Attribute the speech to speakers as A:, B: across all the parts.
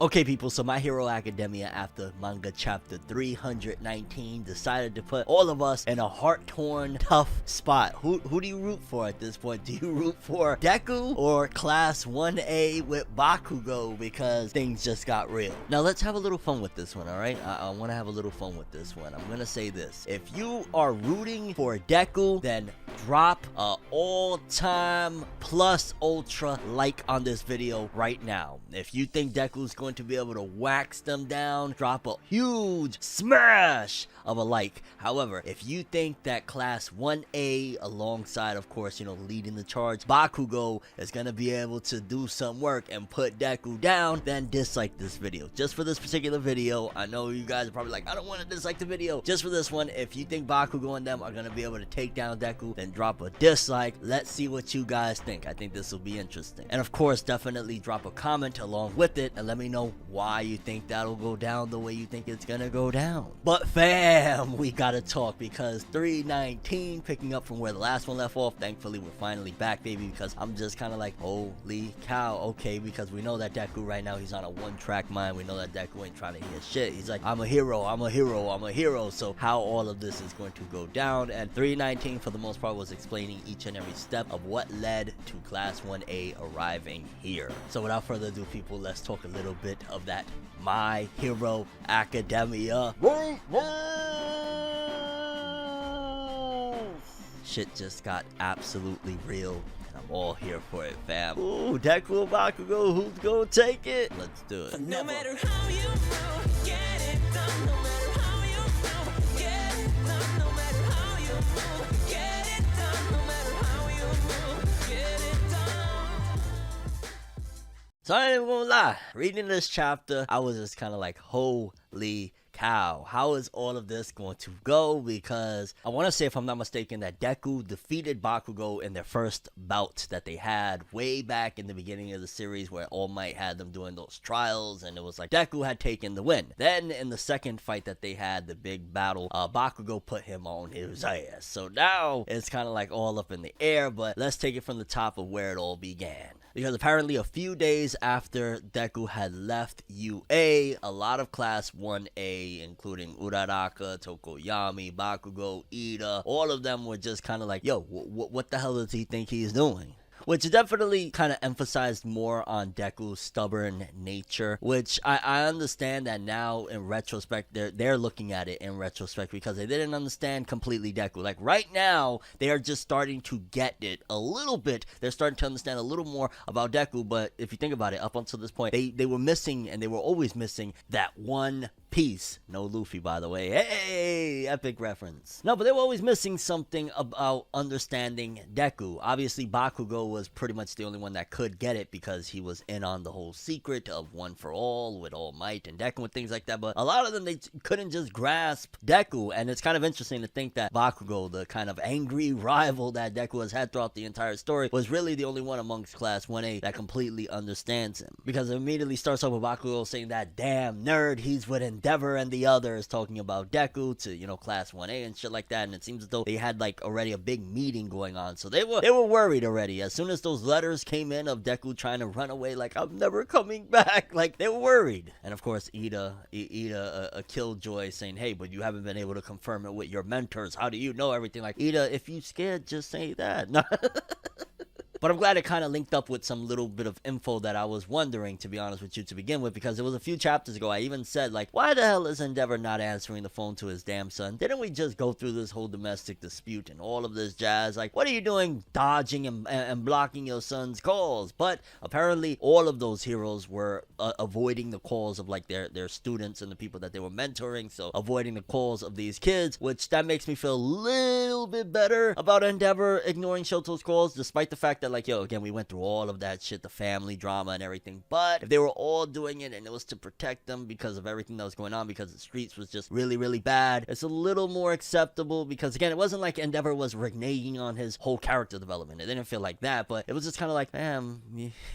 A: Okay people, so My Hero Academia after manga chapter 319 decided to put all of us in a heart-torn, tough spot. Who do you root for at this point? Do you root for Deku or Class 1A with Bakugo, because things just got real? Now let's have a little fun with this one, alright? I want to have a little fun with this one. I'm gonna say this. If you are rooting for Deku, then drop a all-time plus ultra like on this video right now. If you think Deku's going to be able to wax them down, drop a huge smash of a like. However, if you think that Class 1A alongside, of course, leading the charge, Bakugo is gonna be able to do some work and put Deku down, then dislike this video. Just for this particular video, I know you guys are probably like, I don't want to dislike the video. Just for this one, if you think Bakugo and them are gonna be able to take down Deku, then drop a dislike. Let's see what you guys think. I think this will be interesting. And of course, definitely drop a comment along with it and let me know why you think that'll go down the way you think it's gonna go down. But fam, we gotta talk, because 319, picking up from where the last one left off, thankfully we're finally back, baby, because I'm just kind of like, holy cow. Okay, because we know that Deku right now, he's on a one-track mind. We know that Deku ain't trying to hear shit. He's like, I'm a hero, I'm a hero, I'm a hero. So how all of this is going to go down, and 319 for the most part was explaining each and every step of what led to Class 1A arriving here. So without further ado, people, let's talk a little bit of that My Hero Academia. Shit just got absolutely real, and I'm all here for it, fam. Ooh, Deku and Bakugo, who's gonna take it? Let's do it.
B: No matter how you move, get it done. No matter how you move, get it done. No matter how you move, get it done. No matter how you move, get it done.
A: So I ain't even gonna lie, reading this chapter, I was just kind of like, holy cow, how is all of this going to go? Because I want to say, if I'm not mistaken, that Deku defeated Bakugo in their first bout that they had way back in the beginning of the series, where All Might had them doing those trials, and it was like Deku had taken the win. Then in the second fight that they had, the big battle, Bakugo put him on his ass. So now it's kind of like all up in the air, but let's take it from the top of where it all began. Because apparently a few days after Deku had left UA, a lot of Class 1A, including Uraraka, Tokoyami, Bakugo, Ida, all of them were just kind of like, yo, what the hell does he think he's doing? Which definitely kind of emphasized more on Deku's stubborn nature, which I understand that now in retrospect, they're looking at it in retrospect, because they didn't understand completely Deku. Like right now, they are just starting to get it a little bit. They're starting to understand a little more about Deku, but if you think about it, up until this point, they were missing, and they were always missing, that one piece. No Luffy, by the way. Hey, epic reference. No, but they were always missing something about understanding Deku. Obviously, Bakugo was pretty much the only one that could get it, because he was in on the whole secret of One for All with All Might and Deku and things like that. But a lot of them, they couldn't just grasp Deku, and it's kind of interesting to think that Bakugo, the kind of angry rival that Deku has had throughout the entire story, was really the only one amongst Class 1A that completely understands him. Because it immediately starts off with Bakugo saying that damn nerd, he's with Endeavor and the others, talking about Deku to, Class 1A and shit like that, and it seems as though they had like already a big meeting going on, so they were worried already. As soon as those letters came in of Deku trying to run away, like, I'm never coming back, like, they were worried. And of course, Ida, a killjoy, saying, hey, but you haven't been able to confirm it with your mentors, how do you know everything? Like, Ida, if you scared, just say that. But I'm glad it kind of linked up with some little bit of info that I was wondering, to be honest with you, to begin with, because it was a few chapters ago, I even said, like, why the hell is Endeavor not answering the phone to his damn son? Didn't we just go through this whole domestic dispute and all of this jazz? Like, what are you doing dodging and blocking your son's calls? But apparently all of those heroes were avoiding the calls of, like, their students and the people that they were mentoring, so avoiding the calls of these kids, which that makes me feel a little bit better about Endeavor ignoring Shoto's calls, despite the fact that, like, yo, again, we went through all of that shit, the family drama and everything, but if they were all doing it and it was to protect them because of everything that was going on, because the streets was just really, really bad, it's a little more acceptable, because again, it wasn't like Endeavor was reneging on his whole character development. It didn't feel like that, but it was just kind of like, damn,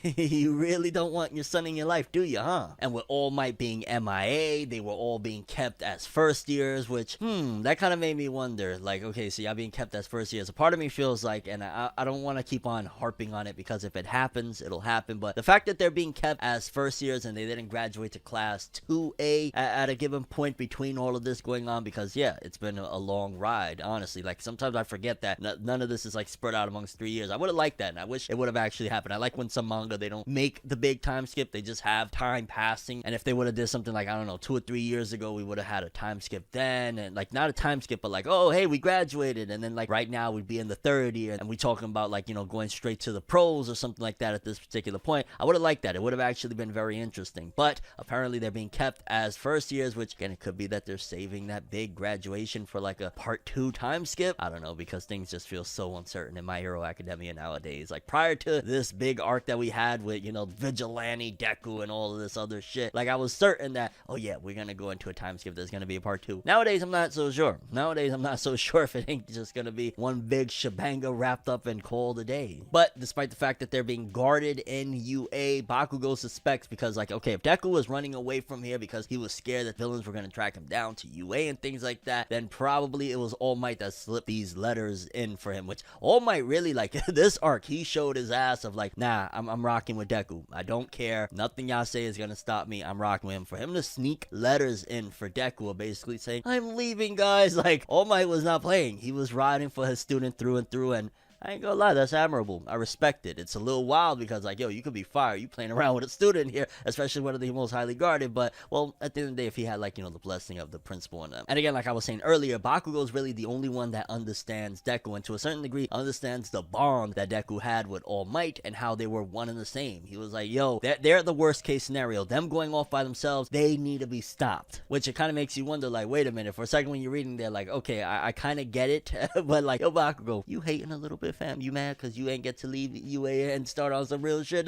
A: you really don't want your son in your life, do you, huh? And with All Might being MIA, they were all being kept as first years, which, that kind of made me wonder, like, okay, so y'all being kept as first years. A part of me feels like, and I don't want to keep on harping on it because if it happens, it'll happen. But the fact that they're being kept as first years and they didn't graduate to class 2A at a given point between all of this going on, because yeah, it's been a long ride, honestly. Like sometimes I forget that none of this is like spread out amongst 3 years. I would have liked that, and I wish it would have actually happened. I like when some manga, they don't make the big time skip, they just have time passing. And if they would have did something like, I don't know, 2 or 3 years ago, we would have had a time skip then, and like not a time skip, but like, oh hey, we graduated, and then like right now we'd be in the third year and we talking about like, you know, going straight to the pros or something like that at this particular point. I would have liked that. It would have actually been very interesting. But apparently they're being kept as first years, which again, it could be that they're saving that big graduation for like a part 2 time skip. I don't know, because things just feel so uncertain in My Hero Academia nowadays. Like prior to this big arc that we had with, you know, Vigilante Deku and all of this other shit, like I was certain that, oh yeah, we're gonna go into a time skip, there's gonna be a part 2. Nowadays I'm not so sure. Nowadays I'm not so sure if it ain't just gonna be one big shebanga wrapped up and called a day. But despite the fact that they're being guarded in UA, Bakugo suspects, because like, okay, if Deku was running away from here because he was scared that villains were gonna track him down to UA and things like that, then probably it was All Might that slipped these letters in for him, which All Might really, like, this arc, he showed his ass of like, nah, I'm rocking with Deku. I don't care. Nothing y'all say is gonna stop me. I'm rocking with him. For him to sneak letters in for Deku, basically saying, I'm leaving, guys. Like, All Might was not playing. He was riding for his student through and through, and I ain't gonna lie, that's admirable. I respect it. It's a little wild because, like, yo, you could be fired. You playing around with a student here, especially one of the most highly guarded. But, well, at the end of the day, if he had, like, you know, the blessing of the principal and them. And again, like I was saying earlier, Bakugo is really the only one that understands Deku, and to a certain degree, understands the bond that Deku had with All Might and how they were one and the same. He was like, yo, they're the worst case scenario. Them going off by themselves, they need to be stopped. Which it kind of makes you wonder, like, wait a minute. For a second when you're reading, they're like, okay, I kind of get it. But, like, yo, Bakugo, you hating a little bit, fam? You mad because you ain't get to leave UA and start on some real shit?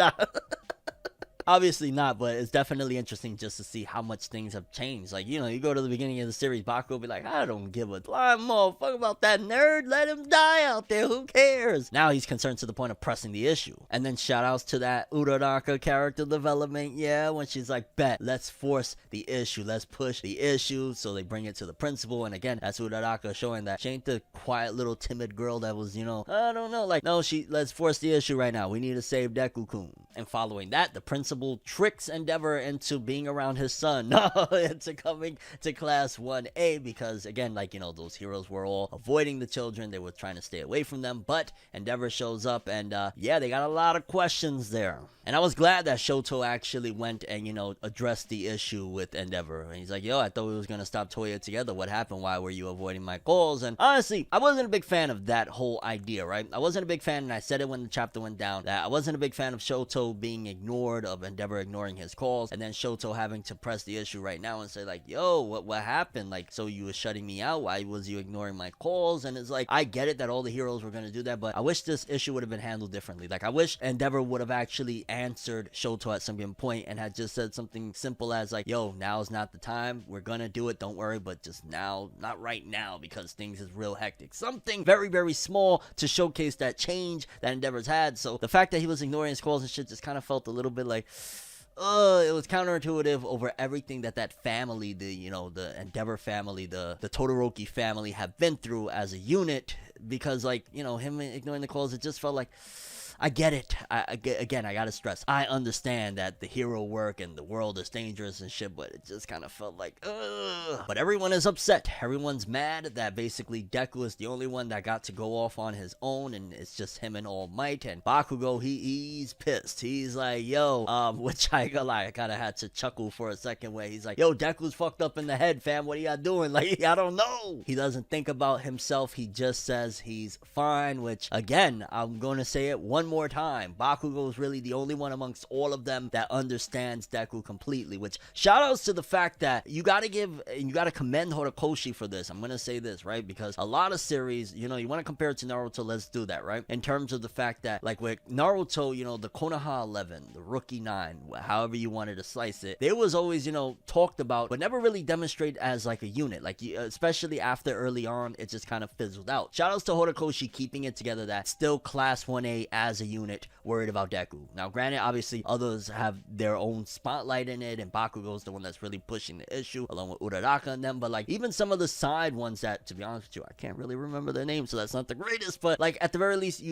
A: Obviously not, but it's definitely interesting just to see how much things have changed. Like, you know, you go to the beginning of the series, Bakugo will be like, I don't give a flying motherfucker about that nerd. Let him die out there. Who cares? Now he's concerned to the point of pressing the issue. And then shout outs to that Uraraka character development. Yeah, when she's like, bet, let's force the issue. Let's push the issue. So they bring it to the principal. And again, that's Uraraka showing that she ain't the quiet little timid girl that was, you know, I don't know. Like, no, let's force the issue right now. We need to save Deku-kun. And following that, the principal tricks Endeavor into being around his son, into coming to class 1A, because again, like, you know, those heroes were all avoiding the children. They were trying to stay away from them, but Endeavor shows up, and yeah, they got a lot of questions there. And I was glad that Shoto actually went and, you know, addressed the issue with Endeavor. And he's like, yo, I thought we was gonna stop Toya together. What happened? Why were you avoiding my calls? And honestly, I wasn't a big fan of that whole idea, right? I wasn't a big fan, and I said it when the chapter went down, that I wasn't a big fan of Shoto being ignored, of Endeavor ignoring his calls, and then Shoto having to press the issue right now and say like, yo, what happened? Like, so you were shutting me out? Why was you ignoring my calls? And it's like, I get it that all the heroes were gonna do that, but I wish this issue would have been handled differently. Like, I wish Endeavor would have actually answered Shoto at some given point and had just said something simple as like, yo, now's not the time. We're gonna do it, don't worry, but just now, not right now, because things is real hectic. Something very, very small to showcase that change that Endeavor's had. So the fact that he was ignoring his calls and shit just kind of felt a little bit like, it was counterintuitive over everything that family, the, you know, the Endeavor family, the Todoroki family have been through as a unit, because, like, you know, him ignoring the calls, it just felt like, I get it. Again, I gotta stress, I understand that the hero work and the world is dangerous and shit, but it just kind of felt like, ugh. But everyone is upset. Everyone's mad that basically Deku is the only one that got to go off on his own, and it's just him and All Might. And Bakugo, he's pissed. He's like, yo, which I kind of had to chuckle for a second, where he's like, yo, Deku's fucked up in the head, fam. What are y'all doing? Like, I don't know. He doesn't think about himself. He just says he's fine, which, again, I'm going to say it one more time. Bakugo is really the only one amongst all of them that understands Deku completely, which shout outs to the fact that you gotta commend Horikoshi for this. I'm gonna say this, right? Because a lot of series, you know, you want to compare it to Naruto, let's do that, right? In terms of the fact that, like, with Naruto, you know, the Konoha 11, the Rookie 9, however you wanted to slice it, they was always, you know, talked about, but never really demonstrated as like a unit. Like, especially after early on, it just kind of fizzled out. Shout outs to Horikoshi keeping it together, that still class 1A as as a unit worried about Deku. Now, granted, obviously, others have their own spotlight in it, and Bakugo's the one that's really pushing the issue, along with Uraraka and them, but, like, even some of the side ones that, to be honest with you, I can't really remember their names, so that's not the greatest, but, like, at the very least,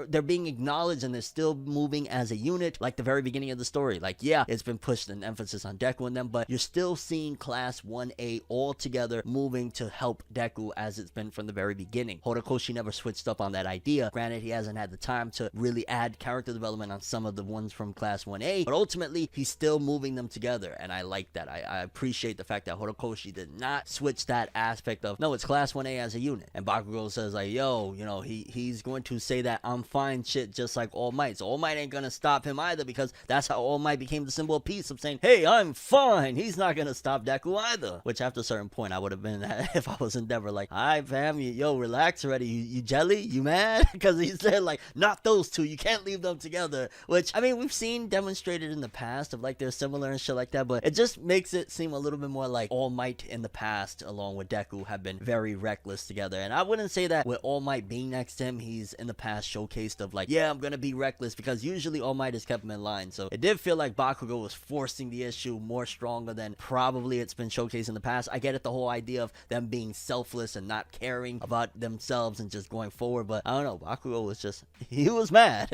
A: they're being acknowledged, and they're still moving as a unit, like the very beginning of the story. Like, yeah, it's been pushed an emphasis on Deku and them, but you're still seeing Class 1A all together moving to help Deku as it's been from the very beginning. Horikoshi never switched up on that idea. Granted, he hasn't had the time to really add character development on some of the ones from Class 1A, but ultimately, he's still moving them together, and I like that. I appreciate the fact that Horikoshi did not switch that aspect of, no, it's Class 1A as a unit. And Bakugo says, like, yo, you know, he's going to say that I'm fine shit just like All Might. So All Might ain't gonna stop him either, because that's how All Might became the symbol of peace, of saying, hey, I'm fine. He's not gonna stop Deku either. Which after a certain point, I would have been, if I was Endeavor, like, alright, fam, yo, relax already. You jelly? You mad? Because he said, like, not those two. You can't leave them together. Which, I mean, we've seen demonstrated in the past of, like, they're similar and shit like that, but it just makes it seem a little bit more like All Might in the past, along with Deku, have been very reckless together. And I wouldn't say that with All Might being next to him, he's in the past showcased of, like, yeah, I'm gonna be reckless, because usually All Might has kept him in line. So it did feel like Bakugo was forcing the issue more stronger than probably it's been showcased in the past. I get it, the whole idea of them being selfless and not caring about themselves and just going forward, but I don't know, Bakugo was just, he was mad.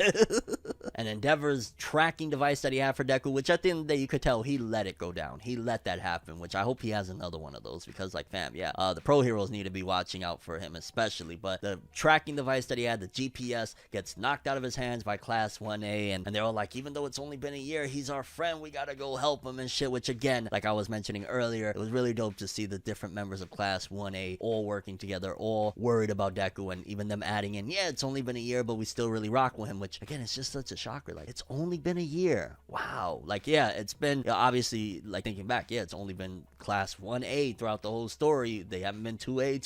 A: And Endeavor's tracking device that he had for Deku, which at the end of the day, you could tell he let it go down. He let that happen, which I hope he has another one of those, because, like, fam, yeah, the pro heroes need to be watching out for him especially. But the tracking device that he had, the GPS, gets knocked out of his hands by Class 1A, and they're all like, even though it's only been a year, he's our friend, we gotta go help him and shit, which again, like I was mentioning earlier, it was really dope to see the different members of Class 1A all working together, all worried about Deku, and even them adding in, yeah, it's only been a year, but we still really rock with him, which again, it's just such a shocker. Like, it's only been a year. Wow. Like, yeah, it's been, obviously, like, thinking back, yeah, it's only been Class 1A throughout the whole story. They haven't been 2A,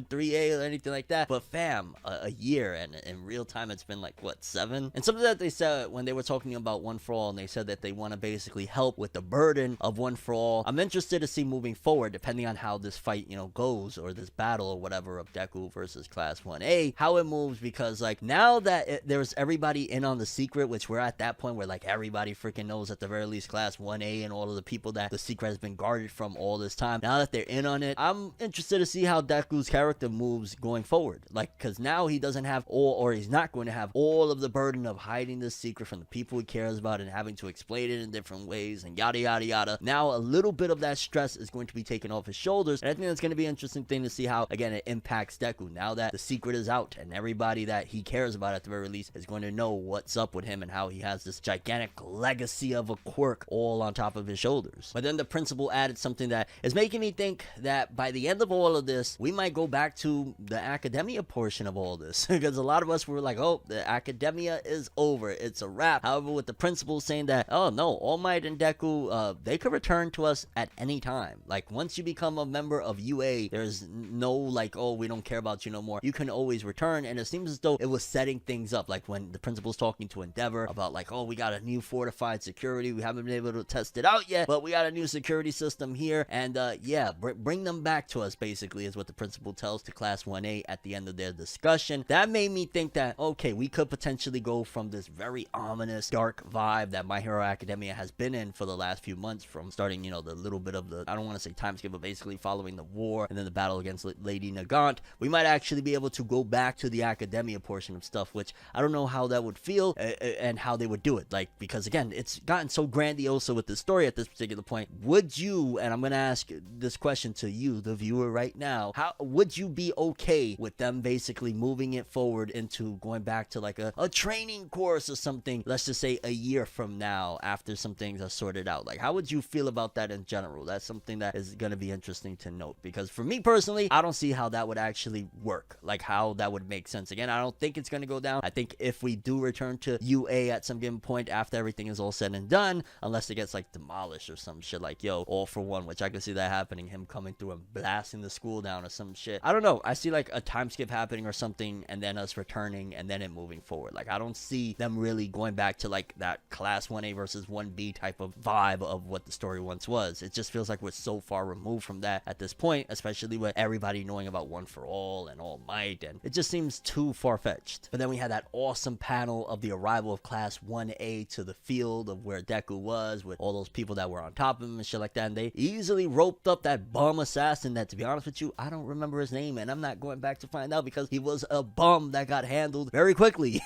A: 3A, or anything like that. But fam, a year, and in real time, it's been like, what, 7? And something that they said when they were talking about One for All, and they said that they want to basically help with the burden of One for All. I'm interested to see moving forward, depending on how this fight, you know, goes, or this battle or whatever of Deku versus Class 1A, how it moves, because, like, now that there's everybody in on the secret, which we're at that point where, like, everybody freaking knows at the very least Class 1A and all of the people that the secret has been guarded from all this time. Now that they're in on it, I'm interested to see how Deku's character moves going forward. Like, because now he doesn't have or he's not going to have all of the burden of hiding this secret from the people he cares about and having to explain it in different ways and yada yada yada. Now a little bit of that stress is going to be taken off his shoulders, and I think that's going to be an interesting thing to see how, again, it impacts Deku now that the secret is out and everybody that he cares about at the very least is going to know what's up with him and how he has this gigantic legacy of a quirk all on top of his shoulders. But then the principal added something that is making me think that by the end of all of this, we might go back to the academia portion of all this, because a lot of us were like, oh, the academia is over, it's a wrap. However, with the principal saying that, oh no, All Might and Deku, they could return to us at any time. Like, once you become a member of UA, there's no, like, oh, we don't care about you no more. You can always return, and it seems as though it was setting things up, like when the principal's talking to Endeavor about, like, oh, we got a new fortified security, we haven't been able to test it out yet, but we got a new security system here, and yeah, bring them back to us, basically, is what the principal tells to Class 1A at the end of their discussion. That made me think that, okay, we could potentially go from this very ominous, dark vibe that My Hero Academia has been in for the last few months, from starting, you know, the little bit of the, I don't want to say time skip, but basically following the war and then the battle against Lady Nagant. We might actually be able to go back to the academia portion of stuff, which I don't know how that would feel and how they would do it. Like, because again, it's gotten so grandiose with the story at this particular point. Would you, and I'm going to ask this question to you, the viewer, right now, how would you be okay with them basically moving it forward into going back to like a training course or something, let's just say a year from now, after some things are sorted out? Like, how would you feel about that in general? That's something that is going to be interesting to note, because for me personally, I don't see how that would actually work, like how that would make sense. Again, I don't think it's going to go down. I think if we do return to UA at some given point after everything is all said and done, unless it gets like demolished or some shit, like, yo, All for One, which I can see that happening, him coming through and blasting the school down or some shit. I don't know, I see like a time skip happening or something, and then us returning and then it moving forward. Like, I don't see them really going back to like that Class 1A versus 1B type of vibe of what the story once was. It just feels like we're so far removed from that at this point, especially with everybody knowing about One for All and All Might, and it just seems too far-fetched. But then we had that awesome panel of the arrival of Class 1A to the field of where Deku was with all those people that were on top of him and shit like that. And they easily roped up that bum assassin that, to be honest with you, I don't remember his name, and I'm not going back to find out because he was a bum that got handled very quickly.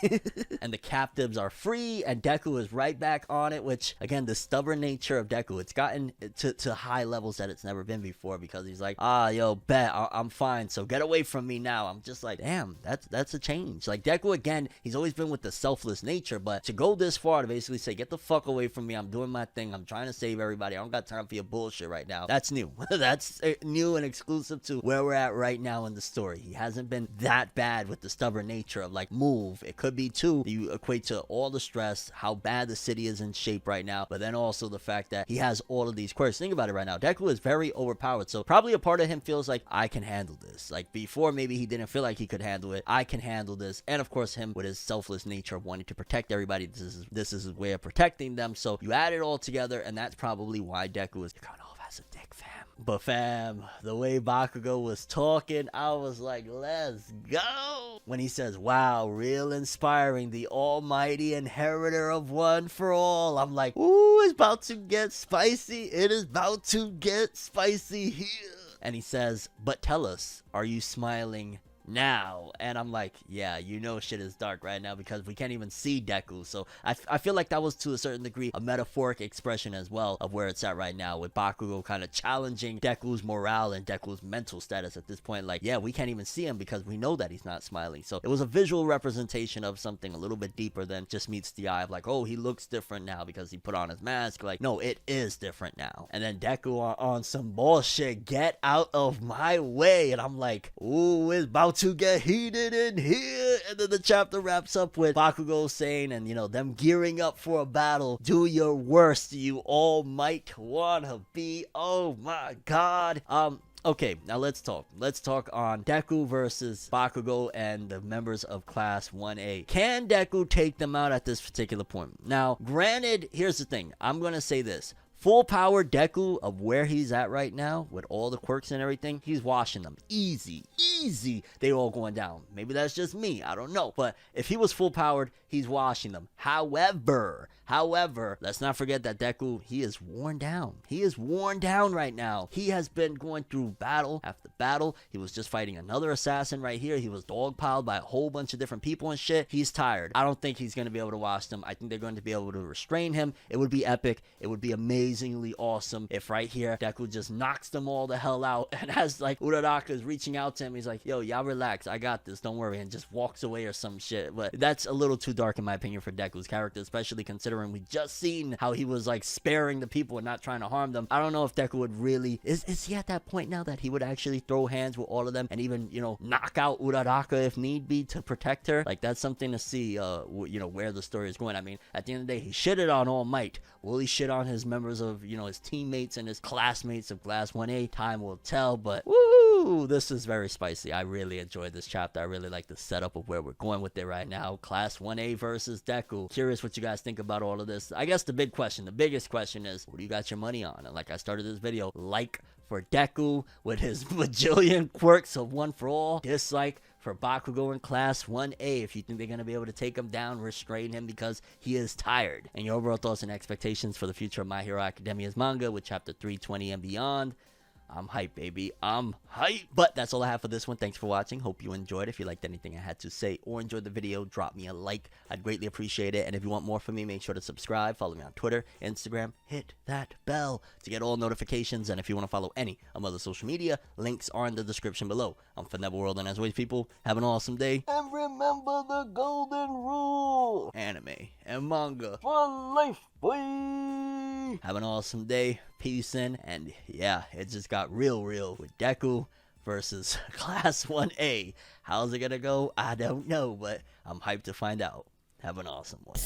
A: And the captives are free, and Deku is right back on it, which, again, the stubborn nature of Deku, it's gotten to high levels that it's never been before, because he's like, yo, bet, I'm fine, so get away from me now. I'm just like, damn, that's a change. Like, Deku, again, he's always been with the selfless nature, but to go this far to basically say, get the fuck away from me, I'm doing my thing, I'm trying to save everybody, I don't got time for your bullshit right now, that's new. That's new and exclusive to where we're at right now in the story. He hasn't been that bad with the stubborn nature of, like, move. It could be too, you equate to all the stress, how bad the city is in shape right now, but then also the fact that he has all of these quirks. Think about it right now, Deku is very overpowered, so probably a part of him feels like, I can handle this. Like, before maybe he didn't feel like he could handle it, I can handle this. And of course him with his selfless nature of wanting to protect everybody, this is his way of protecting them. So you add it all together, and that's probably why Deku is kind of as a dick, fam. But fam, the way Bakugo was talking, I was like, let's go. When he says, wow, real inspiring, the almighty inheritor of one for all, I'm like, ooh, it's about to get spicy. It is about to get spicy here. And he says, but tell us, are you smiling now? And I'm like, yeah, you know shit is dark right now because we can't even see Deku. So I feel like that was to a certain degree a metaphoric expression as well of where it's at right now, with Bakugo kind of challenging Deku's morale and Deku's mental status at this point. Like, yeah, we can't even see him because we know that he's not smiling. So it was a visual representation of something a little bit deeper than just meets the eye of like, oh, he looks different now because he put on his mask. Like, no, it is different now. And then Deku on some bullshit, get out of my way. And I'm like, ooh, it's about to get heated in here. And then the chapter wraps up with Bakugo saying, and you know, them gearing up for a battle. Do your worst, you all might wanna be. Oh my god. Okay, now let's talk. Let's talk on Deku versus Bakugo and the members of Class 1A. Can Deku take them out at this particular point? Now, granted, here's the thing. I'm gonna say this. Full power Deku of where he's at right now with all the quirks and everything, he's washing them. Easy. They all going down. Maybe that's just me. I don't know. But if he was full powered, he's washing them. However, let's not forget that Deku, he is worn down. He is worn down right now. He has been going through battle after battle. He was just fighting another assassin right here. He was dogpiled by a whole bunch of different people and shit. He's tired. I don't think he's going to be able to wash them. I think they're going to be able to restrain him. It would be epic. It would be amazingly awesome if right here Deku just knocks them all the hell out, and as like Uraraka is reaching out to him, he's like, yo, y'all relax, I got this, don't worry, and just walks away or some shit. But that's a little too dark in my opinion for Deku's character, especially considering we just seen how he was like sparing the people and not trying to harm them. I don't know if Deku would really, is he at that point now that he would actually throw hands with all of them and even, you know, knock out Uraraka if need be to protect her? Like, that's something to see, you know, where the story is going. I mean, at the end of the day, he shitted on All Might. Will he shit on his members of, you know, his teammates and his classmates of Class 1A? Time will tell, but woo, this is very spicy. I really enjoyed this chapter. I really like the setup of where we're going with it right now. Class 1A versus Deku. Curious what you guys think about all of this. I guess the biggest question is, what do you got your money on? And like I started this video, like for Deku with his bajillion quirks of one for all. Dislike for Bakugo in Class 1A if you think they're going to be able to take him down, restrain him because he is tired. And your overall thoughts and expectations for the future of My Hero Academia's manga with chapter 320 and beyond. I'm hyped, baby. I'm hyped. But that's all I have for this one. Thanks for watching. Hope you enjoyed. If you liked anything I had to say or enjoyed the video, drop me a like. I'd greatly appreciate it. And if you want more from me, make sure to subscribe. Follow me on Twitter, Instagram. Hit that bell to get all notifications. And if you want to follow any of my other social media, links are in the description below. I'm ForneverWorld, and as always, people, have an awesome day. And remember the golden rule. Anime and manga for life, boy. Have an awesome day. Peace in. And yeah, it just got real with Deku versus Class 1A. How's it gonna go? I don't know, but I'm hyped to find out. Have an awesome one.